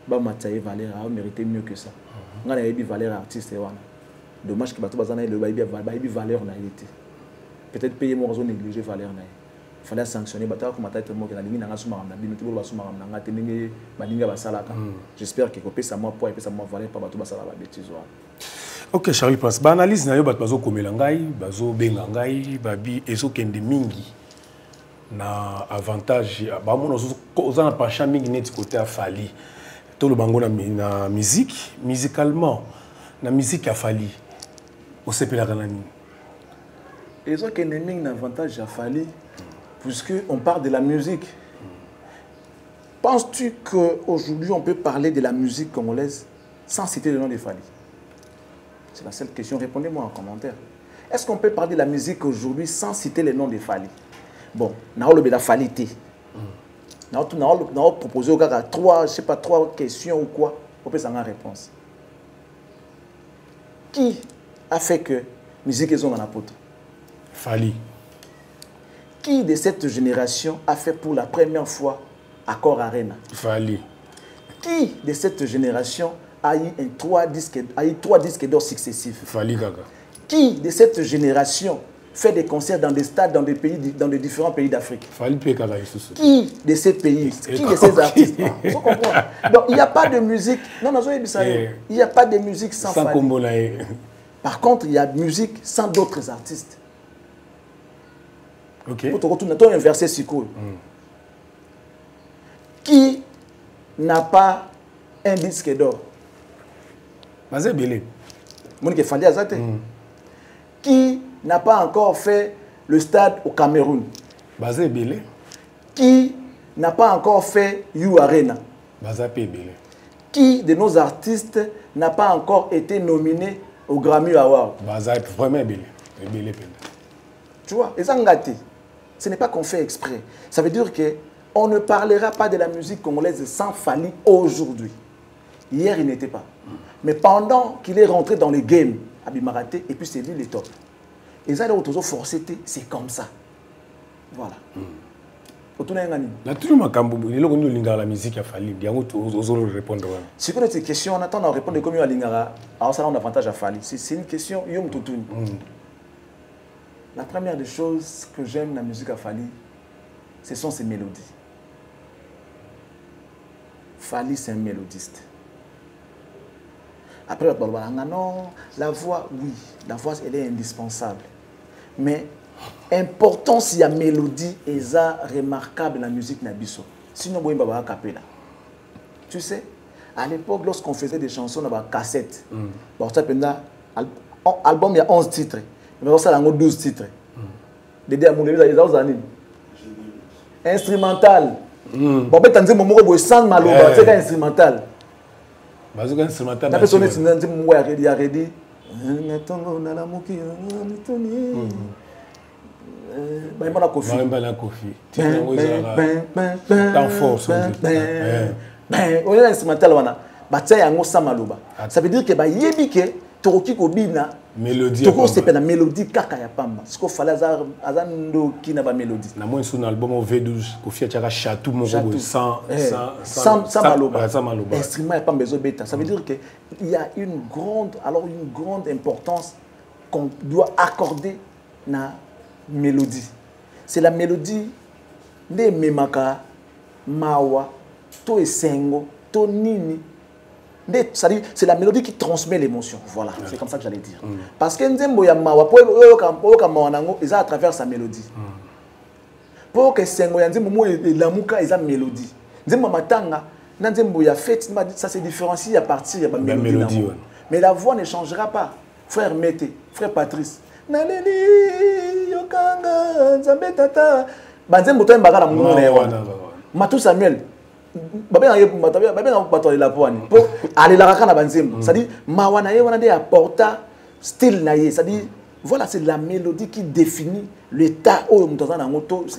Speaker 1: ba Mathieu Valère a mérité mieux que ça. On a eu Valère artiste et voilà. Dommage que Bato Bazana le baby Valère n'a été. Peut-être payer mon réseau négligé Valère n'a. Il fallait sanctionner Bato comme Mathieu mo que la ligne n'a suma ramna binoto ba suma ramna ngate ninge baninga basalaka. J'espère que copé ça moi point et ça moi Valère pas Bato basala ba bêtise.
Speaker 2: Ok Charlie Prince, ba analyse na yo bato bazo komela ngai, bazo benga ngai, babi ezokende mingi na avantage ba mona oza na penchant mingi net côté a Fally. Tout le bango na musique, musicalement na musique a Fally. Au sepela kanani.
Speaker 1: Ezokende mingi na avantage a Fally puisque on parle de la musique. Penses-tu qu'aujourd'hui on peut parler de la musique congolaise sans citer le nom de Fally? C'est la seule question. Répondez-moi en commentaire. Est-ce qu'on peut parler de la musique aujourd'hui sans citer le nom de Fally? Bon, nous avons la Fally. Nous avons proposé trois questions ou quoi. On peut s'en réponse. Qui a fait que la musique est en apôtre?
Speaker 2: Fally.
Speaker 1: Qui de cette génération a fait pour la première fois Accord Arena?
Speaker 2: Fally.
Speaker 1: Qui de cette génération a eu 3 disques d'or successifs?
Speaker 2: Fally Gaga.
Speaker 1: Qui de cette génération fait des concerts dans des stades dans des différents pays d'Afrique?
Speaker 2: Fally Gaga.
Speaker 1: Qui de ces pays, qui de ces artistes? Vous comprenez? Donc il n'y a pas de musique. Non, il n'y a pas de musique sans Fally. Par contre, il y a musique sans d'autres artistes.
Speaker 2: Ok.
Speaker 1: Pour te retourner, inversé Siko. Qui n'a pas un disque d'or?
Speaker 2: Mazé Belé.
Speaker 1: Monique Fally Azate. Qui n'a pas encore fait le stade au Cameroun?
Speaker 2: Mazé Belé.
Speaker 1: Qui n'a pas encore fait You Arena?
Speaker 2: Mazé Belé.
Speaker 1: Qui de nos artistes n'a pas encore été nominé au Grammy Award?
Speaker 2: Mazé vraiment Belé. Belé.
Speaker 1: Tu vois, et ça ce n'est pas qu'on fait exprès. Ça veut dire qu'on ne parlera pas de la musique congolaise sans Fally aujourd'hui. Hier, il n'était pas. Mais pendant qu'il est rentré dans les games, Abimaraté, et puis c'est lui le top. Et ça, c'est comme ça. Voilà.
Speaker 2: La toujours ma cambo, il est là la musique à Fally. Il y a osé répondre.
Speaker 1: Si vous avez une question, on attend à répondre comme à Lingara. Alors ça a un avantage à Fally. C'est une question, Yom Toutoun. La première des choses que j'aime dans la musique à Fally, ce sont ses mélodies. Fally, c'est un mélodiste. Après, non, la voix, oui, la voix, elle est indispensable. Mais important s'il y a mélodie et ça remarquable dans la musique Nabiso. Sinon, il y a un capella. Tu sais, à l'époque, lorsqu'on faisait des chansons dans la cassette, album, il y a 11 titres. Mais ça, il y a 12 titres. Dédé à mon église, il y a instrumental. Bon, ben, tu as dit, mon sans maloba, c'est instrumental.
Speaker 2: Bazuka instrumental.
Speaker 1: La personne est dans un mois, il y a dit, ça veut dire que Toroki Kobina,
Speaker 2: mélodie.
Speaker 1: Toko c'est pas la mélodie kaka ya pamba. Ce qu'il fallait azando qui n'a pas mélodie.
Speaker 2: Na moins sur album V12, Kofi Atchara chatou mon robot sans
Speaker 1: maloba.
Speaker 2: Sans maloba.
Speaker 1: Instrument ya pamba bêta. Ça veut dire que il y a une grande importance qu'on doit accorder na mélodie. C'est la mélodie de memaka mawa to esengo to nini. C'est la mélodie qui transmet l'émotion. Voilà, c'est comme ça que j'allais dire. Parce que Nzembo ya mawa c'est à travers sa mélodie. Pour que Sengo ya Nzembo lamuka eza mélodie. Nzembo matanga na Nzembo ya fête ça se différencie à partir de la mélodie. Mais la voix ne changera pas. Frère Mété, frère Patrice. Naleli yokanga Nzambe tata. Banzembo to mbaka na mungu na yawa. Matou Samuel c'est-à-dire mawana wana de apporta style na ye, c'est-à-dire voilà, c'est la mélodie qui définit l'état où le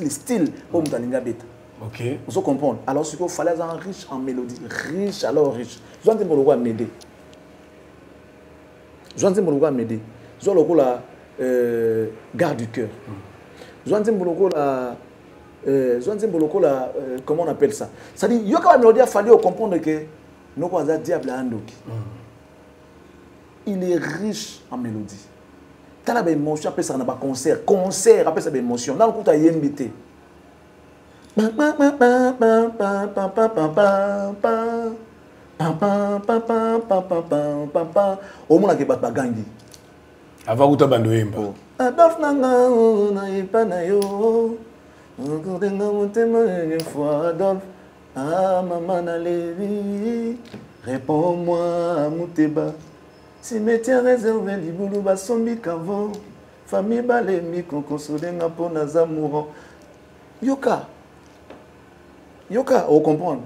Speaker 1: style où beta.
Speaker 2: OK.
Speaker 1: Vous comprenez? Alors ce qu'il fallait être riche en mélodie, riche alors riche. Joan Zimbo m'aider. Joan Zimbo m'aider. Joan Loko la garde du cœur. Joan Zimbo la comment on appelle ça? C'est-à-dire, il y a une mélodie, il fallait comprendre que Nous avons diable à Andoki. Il est riche en mélodie. T'as la émotion, après ça, on a pas concert. Concert, après ça, l'émotion. Dans le coup, tu as YMBT. Au moins, il y a pas de gangi.
Speaker 2: Avant que tu abandonnes.
Speaker 1: Adolphe Nanga, na pas na yo. Adolphe, ah maman na levi, réponds-moi Mouteba. Cimetière réservé libulu basombi kavo, famille balemi konkonsolenga po naza mourant. Yoka, on comprend.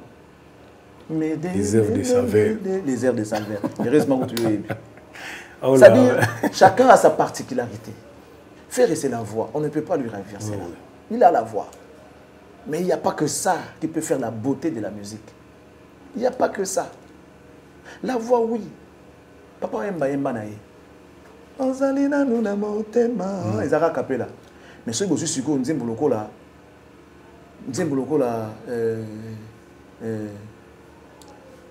Speaker 2: Les œuvres de Salvaire.
Speaker 1: Les œuvres de Salvaire. Heureusement que tu es. C'est-à-dire, chacun a sa particularité. Faire, c'est la voix. On ne peut pas lui renverser la voix. Il a la voix. Mais il n'y a pas que ça qui peut faire la beauté de la musique. Il n'y a pas que ça. La voix, oui. Papa Mba nae. Ozalina nuna motema. Ezara kapela. Mais ceux qui sont sur Nzemboloko là. Nzemboloko là.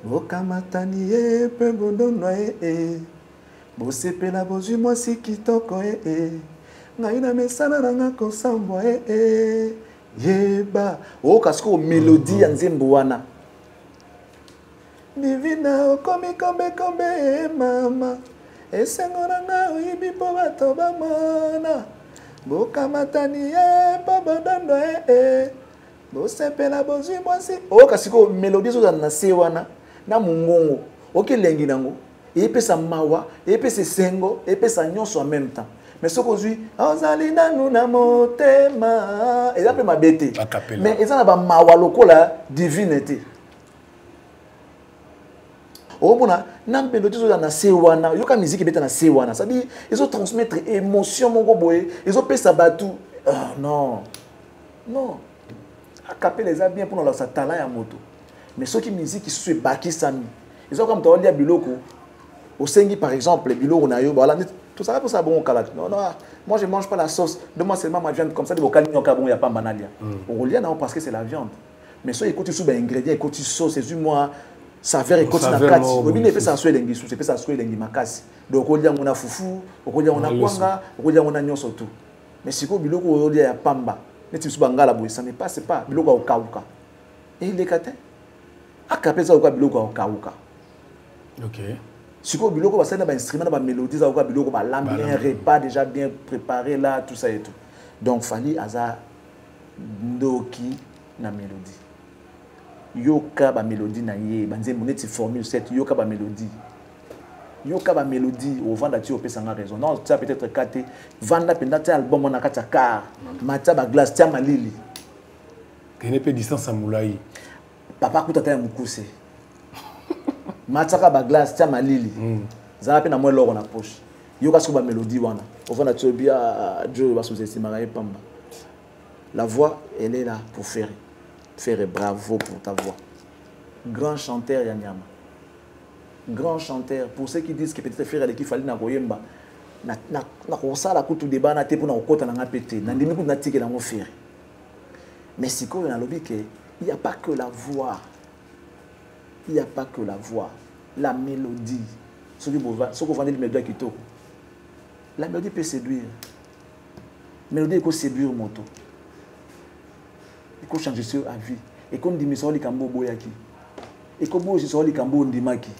Speaker 1: Bokamatani e pe bondono e. Bosepela bozu mwasi kitoko e. Ngaina mesana nanga kosambwa e. Yeba. O kasko mélodie ya Nzembo wana. Divina okomi kombe mama. Esengo nanga oyibi po bato bamona. Bokamatani e po bondono e. Bosepela bozu mwasi. O kasiko mélodie zo na se wana. Na mungongo. Ok lengi nango. Et puis ça mawa, et puis c'est sengo, et puis ça nyonso en même temps. Mais ce qu'on dit, ozalina nuna motema, et après ma bête. Mais ils ont ba mawa lokola divinité. Au bona, nam mélodie zo na sewana, yoka musique beta na sewana, ça dit ils ont transmettre émotion mon boy, ils ont fait ça batou. Ah non. Non. A capella les a bien pour leur talent ya moto. Mais ceux qui musique qui se baki sami. Ils ont comme toi dia biloko. Au Sengi, par exemple, les biloko na yo, voilà, tout ça pour ça bon au non, non, moi je mange pas la sauce. Demande seulement ma viande comme ça, des bocali bon, il y a pas manalia. Au lieu non parce que c'est la viande. Mais soit écoute sous ben ingrédients, écoute sauce, c'est du moi saveur écoute na kati. Au bien fait ça soit lengi sous, c'est ça soit lengi makasi. Donc au lieu on a foufou, au lieu on a kwanga, au lieu on a nyonso tout. Mais si ko biloko au lieu ya pamba, ne tu subangala boy, ça ne passe pas biloko au kauka. Et il est caté. A capé ça au biloko au kauka.
Speaker 2: OK.
Speaker 1: Si vous avez un instrument, une mélodie, vous avez un repas déjà bien préparé là, tout ça et tout. Donc, il fallait avoir Ndoki na mélodie. Yoka ba mélodie na ye, banze moneti formule 7, yoka ba mélodie. Yoka ba mélodie, au vent d'ati au pesanga raison. Non, ça peut-être kate, vanda penda ta album on a kata car, mata ba glace tia malili.
Speaker 2: Kene pe distance à Moulaï.
Speaker 1: Papa kuta ta mukuse. Mataka ba glace tia malili. Za pe na moi loro na poche. Yokasko ba mélodie wana. Au vent d'ati bien Dieu va sous-estimer et pamba. La voix, elle est là pour faire bravo pour ta voix. Grand chanteur Yanyama. Grand chanteur. Pour ceux qui disent que peut-être faire l'équipe fallait na koyemba. Na kosa la kutu débat na te pour na okota na pété. Na ndimi kutu na tike na mo faire. Mais si ko na lobi que il y a pas que la voix. Il y a pas que la voix. La mélodie. Ce qu'on vend le mélodie qui to. La mélodie peut séduire. La mélodie peut séduire moto. Il faut changer sur la vie. Et comme dit, il kambo boyaki. Et comme aussi sur les kambo ndimaki.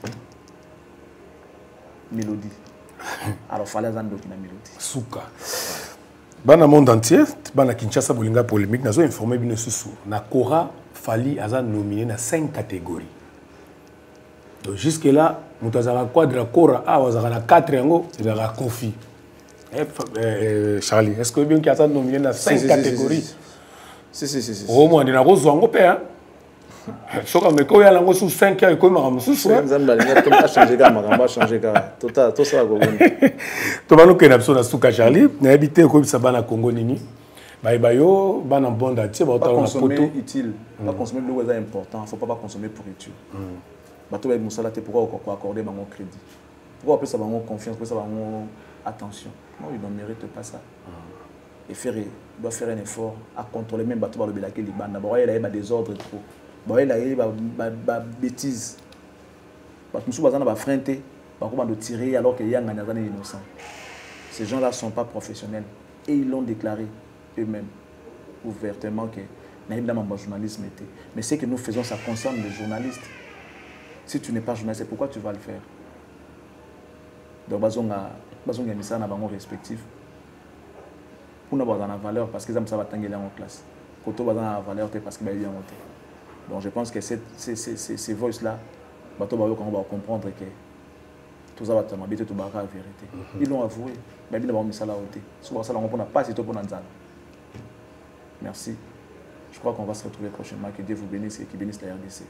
Speaker 1: Mélodie. Alors, il fallait une mélodie.
Speaker 2: Souka. Dans le monde entier, dans la Kinshasa Bolinga polémique, nous avons informé bien sûr. Na Kora Fali a nominé dans 5 catégories. Donc jusque-là, nous avons quadra Kora A, nous avons 4 yango, nous avons Kofi. Charlie, est-ce que bien qu'il y a nominé dans 5 catégories?
Speaker 1: Si.
Speaker 2: Au moins, on a reçu un peu, hein. Si on a mis 5 ans, on a reçu 5 ans. On a changé
Speaker 1: tout ça.
Speaker 2: On a changé Charlie. On a habité au Congo. Bayo, ban bon date,
Speaker 1: pas consommer utile, pas consommer de l'eau est important, il ne faut pas consommer pourriture. Bato ba musala te pourquoi accorder mon crédit. Pourquoi appeler ça mon confiance, pourquoi ça mon attention. Non, il ne mérite pas ça. Et doit faire un effort à contrôler même bateau par le Liban. D'abord, il y a des ordres trop. D'abord, il y a des bêtises. parce que nous sommes dans frenté par contre de tirer alors qu'il y a un innocent. Ces gens-là ne sont pas professionnels et ils l'ont déclaré eux-mêmes ouvertement que le journalisme était. Mais ce que nous faisons, ça concerne les journalistes. Si tu n'es pas journaliste, c'est pourquoi tu vas le faire. Donc, on a mis ça dans les respectifs. Pour nous avoir la valeur, parce que ça va t'engueuler en classe. Quand on a la valeur, parce qu'il va bien monter. Donc, je pense que ces voices-là, on va comprendre que tout ça va te m'habiter, tout va la vérité. Ils l'ont avoué. Mais ils ont mis ça là haut. Souvent, ça, on n'a pas si tout pour nous. Merci. Je crois qu'on va se retrouver prochainement. Que Dieu vous bénisse et qu'il bénisse la RDC.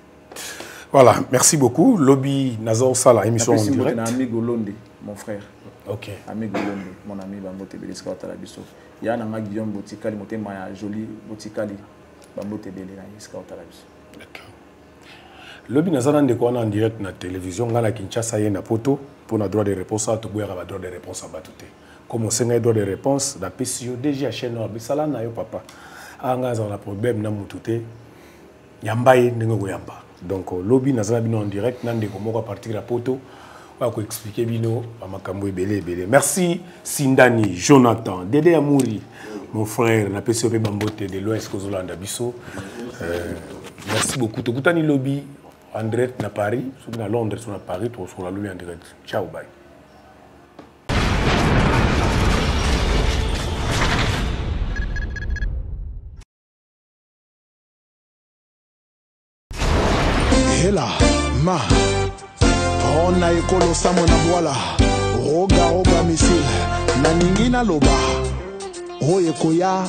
Speaker 2: Voilà, merci beaucoup. Lobby Nazar Sala, émission en direct.
Speaker 1: Ami Golonde, mon frère.
Speaker 2: Ok.
Speaker 1: Ami Golonde, mon ami Bambote Beliska Otalabiso. Il y a un ami Guillaume Botikali, Motema Joli Botikali, Bambote Beliska Otalabiso.
Speaker 2: D'accord. Lobby Nazar en direct na télévision, on a Kinshasa et na poto pour le droit de réponse à tout le droit de réponse à Batouté. Comme on sait le droit de réponse, la PCO déjà chez nous, mais ça là n'a pas papa. Anga on a problème na mututé. Yambaye n'engo yamba. Donc lobby Nazar bino en direct, nande ko moko partir la poto. On va expliquer bino à makambo belé belé. Merci Sindani, Jonathan, Dédé Amouri, mon frère, na PCO Bambote de l'Ouest Kozolanda Bisso. Merci beaucoup. Tokutani lobby en direct à Paris, sur à Londres, sur à Paris, sur la lobby en direct. Ciao, bye.
Speaker 5: Hela, ma, on a ekolo samona boala, roga roga misil, na ningina loba, oye koya,